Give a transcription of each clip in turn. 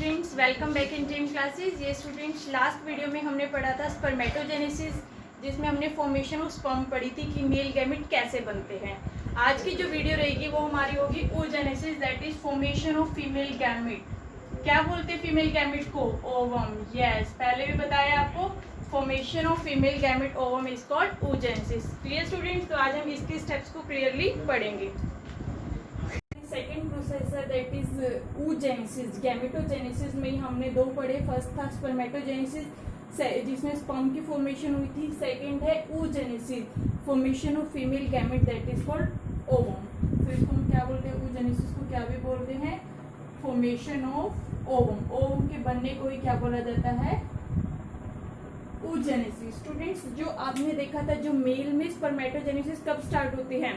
Students, welcome back in dream classes. ये students, last video में हमने पढ़ा था स्पर्मेटोजेनेसिस, जिसमें हमने फॉर्मेशन ऑफ स्पर्म पढ़ी थी कि मेल गैमेट कैसे बनते हैं। आज की जो वीडियो रहेगी वो हमारी होगी oogenesis, that is formation of female gamete. क्या बोलते हैं फीमेल गैमेट को? ओवम। यस, पहले भी बताया आपको, formation of female gamete ovum is called oogenesis। Clear students? तो आज हम इसके स्टेप्स को क्लियरली पढ़ेंगे। सेकेंड प्रोसेस है दैट इज oogenesis। गैमेटोजेनेसिस में ही हमने दो पढ़े। फर्स्ट था स्पर्मेटोजेनेसिस, जिसमें स्पर्म की फॉर्मेशन हुई थी। सेकेंड है oogenesis, formation of female gamete, that is called ovum. तो इसको हम क्या बोलते हैं? oogenesis को क्या भी बोलते हैं? Formation of ovum. ओवम के बनने को ही क्या बोला जाता है? oogenesis। स्टूडेंट्स, जो आपने देखा था, जो मेल में स्पर्मेटोजेनेसिस कब स्टार्ट होती है?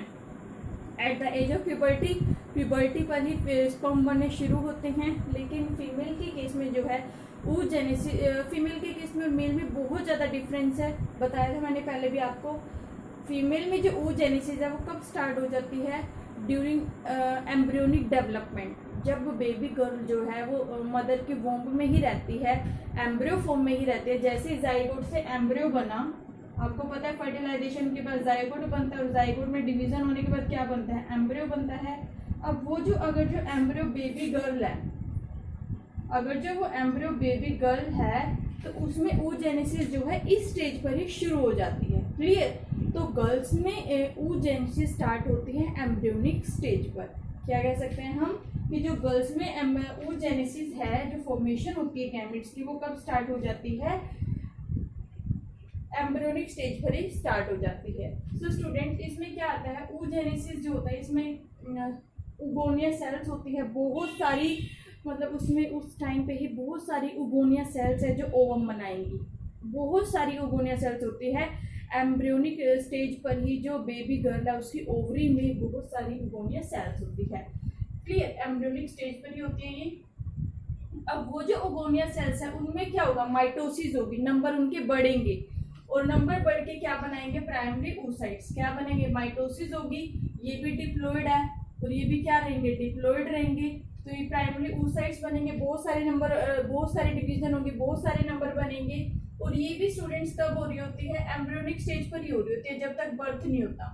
At the age of puberty. Puberty पर ही स्पर्म बनने शुरू होते हैं। लेकिन फीमेल के केस में जो है oogenesis, फीमेल के केस में और मेल में बहुत ज़्यादा डिफरेंस है। बताया था मैंने पहले भी आपको। फीमेल में जो oogenesis है वो कब स्टार्ट हो जाती है? During embryonic development. जब बेबी गर्ल जो है वो मदर के वोम्ब में ही रहती है, एम्ब्रियो फॉर्म में ही रहती है। जैसे जाइगोट से एम्ब्रियो बना, आपको पता है फर्टिलाइजेशन के बाद जाइगोट बनता है, और जाइगोट में डिवीजन होने के बाद क्या बनता है? एम्ब्रियो बनता है। अब वो जो अगर जो एम्ब्रियो बेबी गर्ल है, अगर जो वो एम्ब्रियो बेबी गर्ल है, तो उसमें oogenesis जो है इस स्टेज पर ही शुरू हो जाती है। क्लियर? तो गर्ल्स में oogenesis स्टार्ट होती है एम्ब्रियोनिक स्टेज पर। क्या कह सकते हैं हम कि जो गर्ल्स में oogenesis है, जो फॉर्मेशन होती है गैमेट्स की, वो कब स्टार्ट हो जाती है? एम्ब्रियोनिक स्टेज पर ही स्टार्ट हो जाती है। सो स्टूडेंट, इसमें क्या आता है? oogenesis जो होता है, इसमें उगोनिया सेल्स होती है बहुत सारी, मतलब उसमें उस टाइम पे ही बहुत सारी उगोनिया सेल्स है जो ओवम बनाएंगी। बहुत सारी उगोनिया सेल्स होती है एम्ब्रियोनिक स्टेज पर ही। जो बेबी गर्ल है उसकी ओवरी में बहुत सारी उगोनिया सेल्स होती है। क्लियर? एम्ब्रियोनिक स्टेज पर ही होती है ये। अब वो जो उगोनिया सेल्स है उनमें क्या होगा? माइटोसिस होगी, नंबर उनके बढ़ेंगे, और नंबर बढ़ के क्या बनाएंगे? Primary oocytes। क्या बनेंगे? माइटोसिस होगी। ये भी डिप्लॉइड है और ये भी क्या रहेंगे? डिप्लॉइड रहेंगे। तो ये प्राइमरी oocytes बनेंगे, बहुत सारे नंबर, बहुत सारे डिवीजन होंगे, बहुत सारे नंबर बनेंगे। और ये भी स्टूडेंट्स कब हो रही होती है? एम्ब्रियोनिक स्टेज पर ही हो रही होती है, जब तक बर्थ नहीं होता।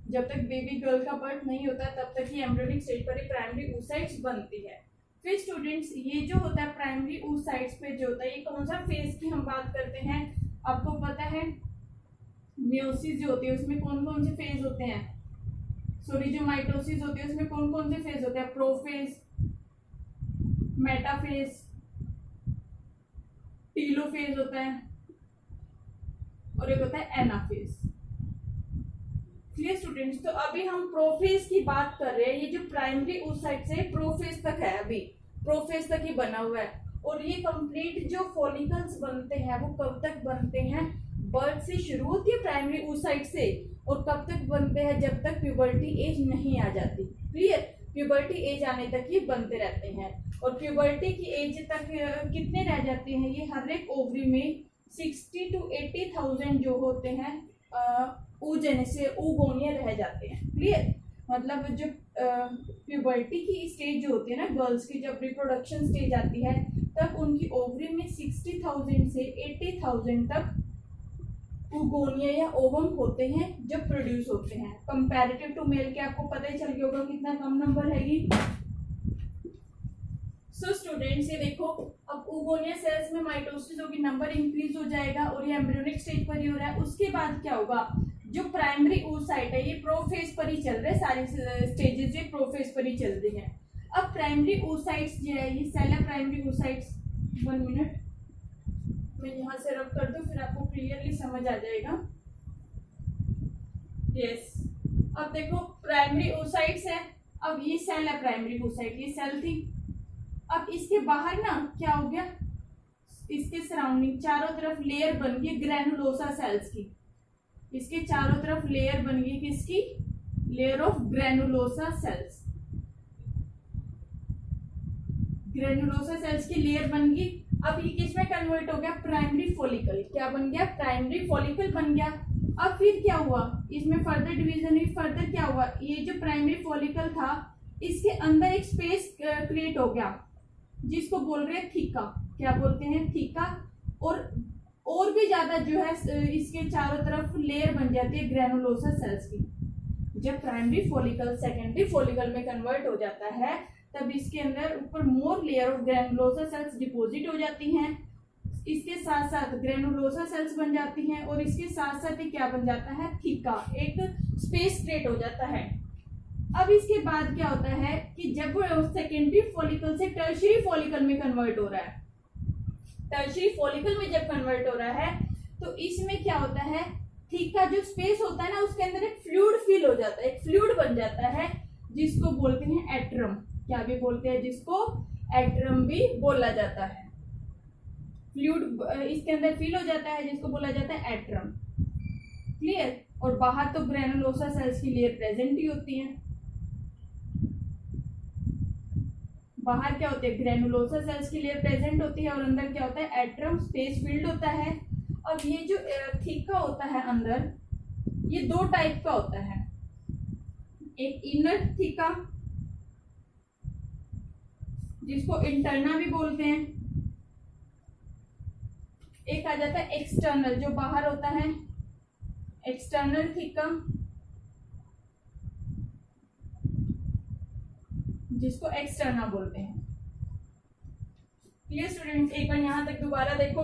जब तक बेबी गर्ल का बर्थ नहीं होता तब तक ही एम्ब्रियोनिक स्टेज पर ही प्राइमरी oocytes बनती है। फिर स्टूडेंट्स, ये जो होता है प्राइमरी oocytes पे जो होता है, ये कौन सा फेज की हम बात करते हैं? आपको पता है मियोसिस जो होती है उसमें कौन कौन से फेज होते हैं? सॉरी, जो माइटोसिस होती है उसमें कौन कौन से फेज होते हैं? प्रोफेज, मेटाफेज, टीलोफेज होता है, और एक होता है एनाफेज। Clear students? तो अभी हम प्रोफेज की बात कर रहे हैं। ये जो प्राइमरी oocyte से प्रोफेज तक है, अभी प्रोफेज तक ही बना हुआ है। और ये कंप्लीट जो फॉलिकल्स बनते हैं वो कब तक बनते हैं? बर्थ से शुरू होती है प्राइमरी oocyte से, और कब तक बनते हैं? जब तक प्यूबर्टी एज नहीं आ जाती। क्लियर? प्यूबर्टी एज आने तक ये बनते रहते हैं। और प्यूबर्टी की एज तक कितने रह जाते हैं? ये हर एक ओवरी में 60 to 80,000 जो होते हैं oogenesis oogonia रह जाते हैं। क्लियर? मतलब जो प्यूबर्टी की स्टेज जो होती है ना गर्ल्स की, जब रिप्रोडक्शन स्टेज आती है, तब उनकी ओवरी में 60,000 से 80,000 तक उगोनिया या ओवम होते हैं जो प्रोड्यूस होते हैं। कंपैरेटिव टू मेल के आपको पता ही चल गया होगा कितना कम नंबर है ये। सो स्टूडेंट्स, ये देखो, अब उगोनिया सेल्स में माइटोसिस होगी, नंबर इंक्रीज हो जाएगा, और ये एम्ब्रियोनिक स्टेज पर ही हो रहा है। उसके बाद क्या होगा? जो प्राइमरी oocyte है ये प्रोफेज पर ही चल रहे हैं, सारी स्टेजेस ये प्रोफेज पर ही चल रही हैं। अब प्राइमरी oocytes जो है, ये सेल है प्राइमरी oocytes। 1 मिनट, मैं यहाँ से रब कर दूं, फिर आपको क्लियरली समझ आ जाएगा। यस, अब देखो प्राइमरी oocytes है। अब ये सेल है प्राइमरी oocyte, ये सेल थी। अब इसके बाहर ना क्या हो गया? इसके सराउंडिंग चारों तरफ लेयर बन गई ग्रेनुलोसा सेल्स की। इसके चारों तरफ लेयर बन गई किसकी? Layer of granulosa cells. Granulosa cells की लेयर बन गई। अब ये किसमें कन्वर्ट हो गया? Primary follicle. क्या बन गया? प्राइमरी फॉलिकल बन गया। अब फिर क्या हुआ? इसमें फर्दर डिवीजन हुई। फर्दर क्या हुआ? ये जो प्राइमरी फॉलिकल था इसके अंदर एक स्पेस क्रिएट हो गया, जिसको बोल रहे हैं थीका, क्या बोलते हैं थीका। और भी ज्यादा जो है इसके चारों तरफ लेयर बन जाती है ग्रेनुलोसा सेल्स की। जब प्राइमरी फॉलिकल सेकेंडरी फॉलिकल में कन्वर्ट हो जाता है तब इसके अंदर ऊपर more layer of granulosa cells deposit हो जाती हैं। इसके साथ साथ ग्रेनुलोसा सेल्स बन जाती हैं और इसके साथ साथ ही क्या बन जाता है थीका, एक स्पेस क्रिएट हो जाता है। अब इसके बाद क्या होता है कि जब सेकेंडरी फॉलिकल से टर्शियरी फॉलिकल में कन्वर्ट हो रहा है, टर्शियरी फॉलिकल में जब कन्वर्ट हो रहा है तो इसमें क्या होता है थीका जो स्पेस होता है ना उसके अंदर एक फ्लूइड फिल हो जाता है, एक फ्लूइड बन जाता है जिसको बोलते हैं एट्रम। क्या भी बोलते हैं जिसको एट्रम भी बोला जाता है। फ्लूइड इसके अंदर फिल हो जाता है जिसको बोला जाता है एट्रम। क्लियर। और बाहर तो ग्रेनुलोसा सेल्स की लेयर प्रेजेंट ही होती है। बाहर क्या होती है ग्रेनुलोसा सेल्स की लेयर प्रेजेंट होती है और अंदर क्या होता है एट्रम स्पेस फील्ड होता है। अब ये जो थीका होता है अंदर ये दो टाइप का होता है, एक इनर थीका जिसको इंटरना भी बोलते हैं, एक आ जाता है एक्सटर्नल जो बाहर होता है एक्सटर्नल थीका जिसको एक्सटर्ना बोलते हैं। क्लियर स्टूडेंट्स, एक बार यहां तक दोबारा देखो।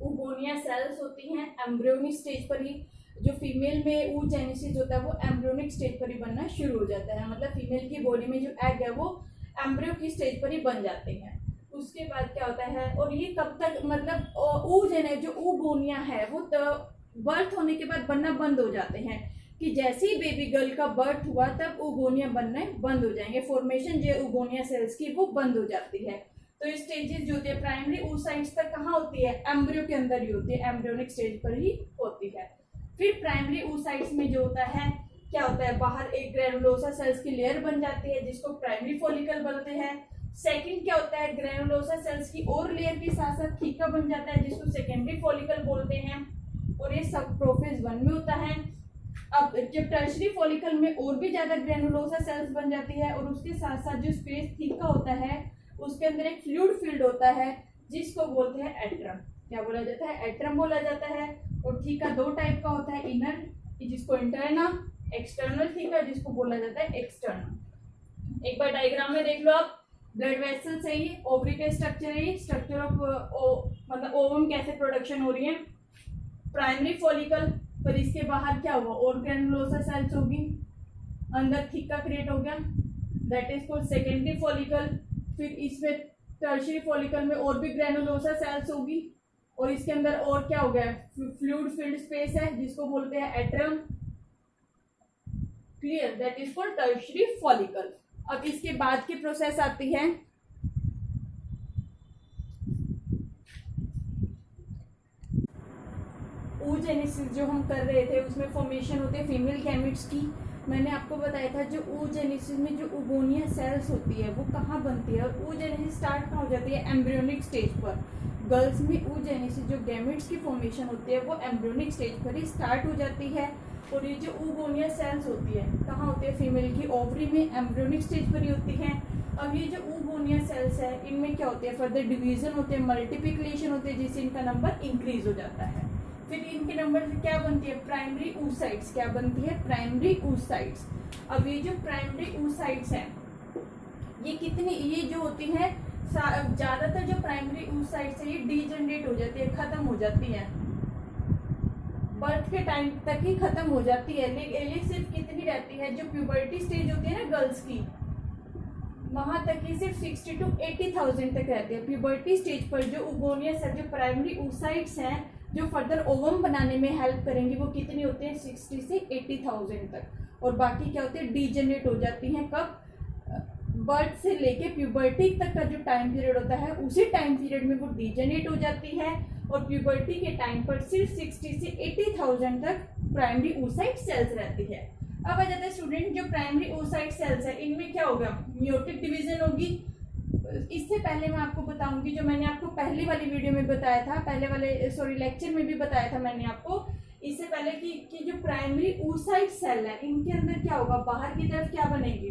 ओगोनिया सेल्स होती हैं एम्ब्रियोनिक स्टेज पर ही। जो फीमेल में oogenesis होता है वो एम्ब्रियोनिक स्टेज पर ही बनना शुरू हो जाता है, मतलब फीमेल की बॉडी में जो एग है वो एम्ब्रियो की स्टेज पर ही बन जाते हैं। उसके बाद क्या होता है और ये कब तक मतलब जो oogonia है वो बर्थ होने के बाद बनना बंद हो जाते हैं कि जैसे ही बेबी गर्ल का बर्थ हुआ तब oogonia बनने बंद हो जाएंगे, फॉर्मेशन जो oogonia सेल्स की वो बंद हो जाती है। तो ये स्टेजेस जो होती है प्राइमरी oocytes तक कहाँ होती है एम्ब्रियो के अंदर ही होती है, एम्ब्रियोनिक स्टेज पर ही होती है। फिर प्राइमरी oocytes में जो होता है क्या होता है बाहर एक ग्रेनुलोसा सेल्स की लेयर बन जाती है जिसको प्राइमरी फॉलिकल बोलते हैं। सेकंड क्या होता है ग्रेनुलोसा सेल्स की और लेयर के साथ साथ थीका बन जाता है जिसको सेकेंडरी फॉलिकल बोलते हैं और ये सब प्रोफेज 1 में होता है। अब जब टर्शियरी फॉलिकल में और भी ज्यादा ग्रेनुलोसा सेल्स बन जाती है और उसके साथ साथ जो स्पेस थीका होता है उसके अंदर एक फ्लूइड फील्ड होता है जिसको बोलते हैं एट्रम। क्या बोला जाता है एट्रम बोला जाता है। और थीका दो टाइप का होता है, इनर जिसको इंटरना, एक्सटर्नल थीका जिसको बोला जाता है एक्सटर्नल। एक बार डायग्राम में देख लो आप, ब्लड वेसल्स है ये, ओवरी का स्ट्रक्चर है ये, स्ट्रक्चर ऑफ मतलब ओवम कैसे प्रोडक्शन हो रही है प्राइमरी फॉलिकल, फिर इसके बाहर क्या हुआ और ग्रेनुलोसा सेल्स होगी, अंदर थीका क्रिएट हो गया that is called secondary follicle. फिर इसमें टर्शियरी फॉलिकल में और भी ग्रेनुलोसा सेल्स होगी और इसके अंदर और क्या हो गया फ्लूइड फिल्ड स्पेस है जिसको बोलते हैं antrum. Clear, that is called tertiary follicle. अब इसके बाद की प्रोसेस आती है oogenesis जो हम कर रहे थे उसमें फॉर्मेशन होते हैं फीमेल गैमेट्स की। मैंने आपको बताया था जो oogenesis में जो oogonia सेल्स होती है वो कहाँ बनती है और oogenesis स्टार्ट कहाँ हो जाती है एम्ब्रियोनिक स्टेज पर। गर्ल्स में oogenesis जो गैमेट्स की फॉर्मेशन होती है वो एम्ब्रियोनिक स्टेज पर ही स्टार्ट हो जाती है और ये जो oogonia सेल्स होती है कहाँ होती है फीमेल की ओवरी में एम्ब्रियोनिक स्टेज पर ही होती है। अब ये जो oogonia सेल्स है इनमें क्या होती है फर्दर डिवीजन होते हैं, मल्टीप्लिकेशन होते हैं जिससे इनका नंबर इंक्रीज हो जाता है। फिर इनके नंबर से क्या बनती है प्राइमरी oocytes, क्या बनती है प्राइमरी oocytes। अब ये जो प्राइमरी oocytes है ये कितनी ये जो होती है ज्यादातर जो प्राइमरी oocytes है ये डीजनरेट हो जाती है, खत्म हो जाती है, बर्थ के टाइम तक ही खत्म हो जाती है। ये सिर्फ कितनी रहती है जो प्यूबर्टी स्टेज होती है ना गर्ल्स की वहां तक ही सिर्फ 60 to 80,000 तक रहती है। प्यूबर्टी स्टेज पर जो oogonia सेल जो प्राइमरी oocytes हैं जो फर्दर ओवम बनाने में हेल्प करेंगी वो कितनी होती है 60 से 80,000 तक। और बाकी क्या होती है डीजनरेट हो जाती हैं कब बर्थ से लेके प्यूबर्टी तक का जो टाइम पीरियड होता है उसी टाइम पीरियड में वो डीजनरेट हो जाती है और प्यूबर्टी के टाइम पर सिर्फ 60 से 80,000 तक प्राइमरी oocyte सेल्स रहती है। अब आ जाता है स्टूडेंट जो प्राइमरी oocyte सेल्स है इनमें क्या होगा मियोटिक डिवीजन होगी। इससे पहले मैं आपको बताऊंगी जो मैंने आपको पहली वाली वीडियो में बताया था, पहले वाले लेक्चर में भी बताया था मैंने आपको इससे पहले कि जो प्राइमरी oocyte सेल है इनके अंदर क्या होगा बाहर की तरफ क्या बनेगी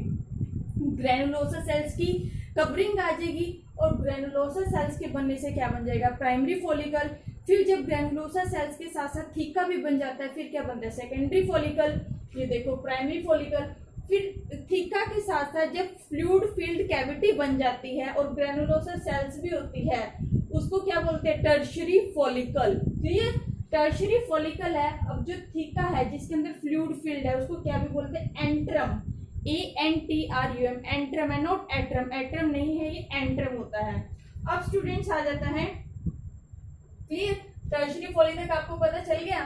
ग्रेनुलोसा सेल्स की कवरिंग आ जाएगी और ग्रेनुलोसा सेल्स के बनने से क्या बन जाएगा, प्राइमरी फॉलिकल। फिर जब ग्रेनुलोसा सेल्स के साथ साथ थीका भी बन जाता है, फिर क्या बनता है, सेकेंडरी फॉलिकल। ये देखो प्राइमरी फॉलिकल। फिर थीका के साथ साथ जब फ्लूइड फील्ड कैविटी बन जाती है और ग्रेनुलोसा सेल्स भी होती है, उसको क्या बोलते हैं, tertiary follicle. Clear, tertiary follicle है। अब जो थीका है जिसके अंदर फ्लूइड फील्ड है उसको क्या भी बोलते हैं, एंट्रम। ANTRUM, एंट्रम है, नॉट एट्रम। एट्रम नहीं है, ये एंट्रम होता है। अब स्टूडेंट्स आ जाता है, क्लियर, टर्शियरी फॉलिकल का आपको पता चल गया।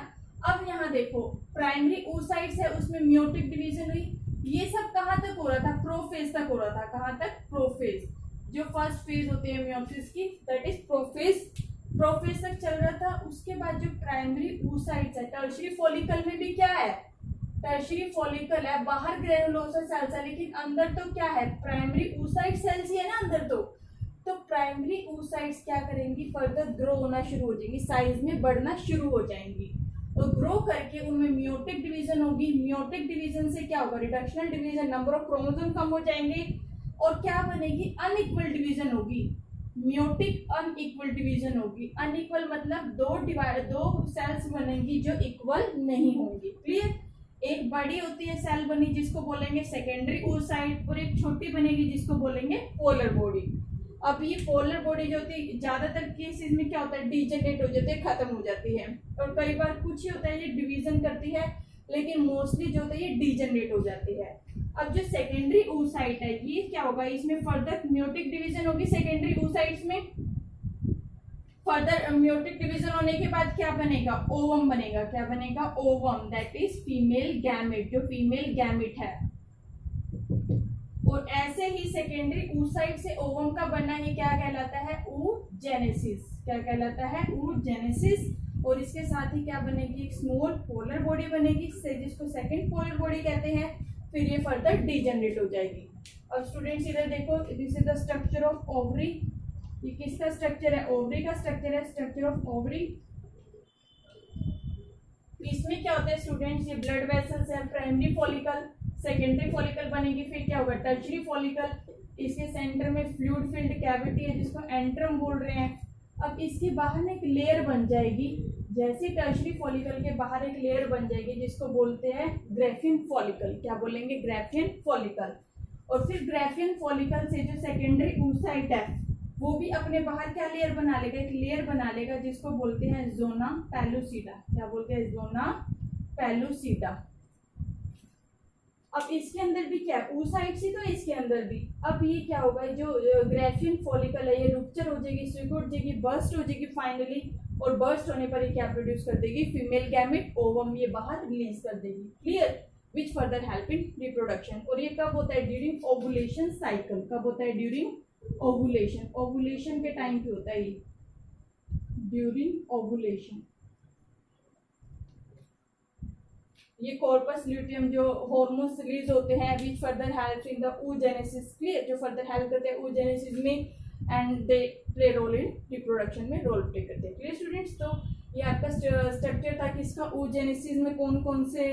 अब यहाँ देखो प्राइमरी oocytes है, उसमें म्योटिक डिवीजन हुई। ये सब कहाँ तक हो रहा था, प्रोफेज तक हो रहा था। कहाँ तक, प्रोफेज। जो फर्स्ट फेज होती है म्योसिस की, दैट इज प्रोफेज। प्रोफेज तक चल रहा था। उसके बाद जो प्राइमरी oocytes है, टर्शियरी फॉलिकल में भी क्या है, टर्शियरी फॉलिकल है, बाहर ग्रेनुलोसा सेल्स है, लेकिन अंदर तो क्या है, प्राइमरी oocyte सेल्स ही है ना अंदर। तो प्राइमरी oocytes क्या करेंगी, फर्दर ग्रो होना शुरू हो जाएंगी, साइज में बढ़ना शुरू हो जाएंगी। तो ग्रो करके उनमें म्योटिक डिवीजन होगी। म्योटिक डिवीजन से क्या होगा, reductional division, number of chromosome कम हो जाएंगे और क्या बनेगी, अनइक्वल डिवीजन होगी। म्योटिक अनइक्वल डिवीजन होगी। अनइक्वल मतलब दो सेल्स बनेंगी जो इक्वल नहीं होंगी। क्लियर, एक बड़ी होती है सेल बनी जिसको बोलेंगे सेकेंडरी oocyte और एक छोटी बनेगी जिसको बोलेंगे पोलर बॉडी। अब ये पोलर बॉडी जो होती है ज्यादातर केसेस में क्या होता है, डीजेनरेट हो जाती है, खत्म हो जाती है। और कई बार कुछ ही होता है ये डिवीजन करती है, लेकिन मोस्टली जो होता है ये डीजेनरेट हो जाती है। अब जो सेकेंडरी oocyte है ये क्या होगा, इसमें फर्दर म्योटिक डिवीजन होगी। सेकेंडरी oocytes में फर्दर म्योटिक डिवीजन होने के बाद क्या बनेगा, ओवम बनेगा। क्या बनेगा, ovum, that is female gamete, जो फीमेल गैमेट है। और ऐसे ही सेकेंडरी oocyte से ओवम का बनना ही क्या कहलाता है, oogenesis। क्या कहलाता है, oogenesis। और इसके साथ ही क्या बनेगी, एक स्मॉल पोलर बॉडी बनेगी जिसको सेकंड पोलर बॉडी कहते हैं। फिर ये फर्दर डीजनरेट हो जाएगी। अब स्टूडेंट्स इधर देखो, this is the structure of ovary. ये किसका स्ट्रक्चर है, ओवरी का स्ट्रक्चर है, स्ट्रक्चर ऑफ ओवरी। इसमें क्या होता है स्टूडेंट्स, ये ब्लड वेसल्स है, प्राइमरी फॉलिकल, सेकेंडरी फॉलिकल बनेगी, फिर क्या होगा, टर्शियरी फॉलिकल। इसके सेंटर में फ्लूइड फील्ड कैविटी है जिसको एंट्रम बोल रहे हैं। अब इसके बाहर में एक लेयर बन जाएगी, जैसे टर्शियरी फॉलिकल के बाहर एक लेयर बन जाएगी जिसको बोलते हैं ग्राफियन फॉलिकल। क्या बोलेंगे, ग्राफियन फॉलिकल। और फिर ग्राफियन फॉलिकल से जो सेकेंडरी oocyte है वो भी अपने बाहर क्या लेयर बना लेगा, एक लेयर बना लेगा जिसको बोलते हैं जोना पेलुसिडा। क्या बोलते हैं, जोना पेलुसिडा। अब इसके अंदर भी क्या है, oocytes ही तो इसके अंदर भी। अब ये क्या होगा, जो ग्राफियन फॉलिकल है ये रुपचर हो जाएगी, स्विक हो जाएगी, बर्स्ट हो जाएगी फाइनली। और बर्स्ट होने पर ये क्या प्रोड्यूस कर देगी, फीमेल गैमेट, ओवम, ये बाहर रिलीज कर देगी। क्लियर, विच फर्दर हेल्प इन रिप्रोडक्शन। और ये कब होता है, ड्यूरिंग ओवुलेशन साइकिल। कब होता है, ड्यूरिंग ओवुलेशन। ओवुलेशन के टाइम पे होता है ये, ड्यूरिंग ओवुलेशन। ये कॉर्पस ल्यूटियम जो हार्मोन्स रिलीज होते हैं which further help in the oogenesis। Clear, जो फर्दर हेल्प करते हैं oogenesis में and they play role in reproduction में, रोल प्ले करते हैं। क्लियर स्टूडेंट्स, तो ये आपका स्ट्रक्चर था किसका, oogenesis में कौन कौन से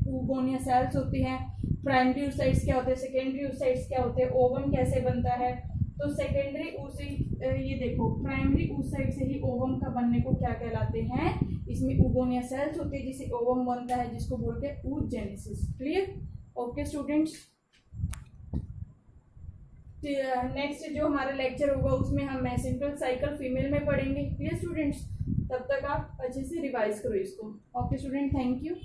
oogonia सेल्स होती हैं, प्राइमरी oocytes क्या होते हैं, सेकेंडरी oocytes क्या होते हैं, ओवम कैसे बनता है। तो सेकेंडरी ये देखो प्राइमरी oocyte से ही ओवम का बनने को क्या कहलाते हैं, इसमें oogonia सेल्स होते हैं जिसे ओवम बनता है, जिसको बोलते हैं oogenesis। Clear, okay students. Next जो हमारा लेक्चर होगा उसमें हम मेसेंट्रल साइकिल फीमेल में पढ़ेंगे। क्लियर स्टूडेंट्स, तब तक आप अच्छे से रिवाइज करो इसको। Okay student, thank you.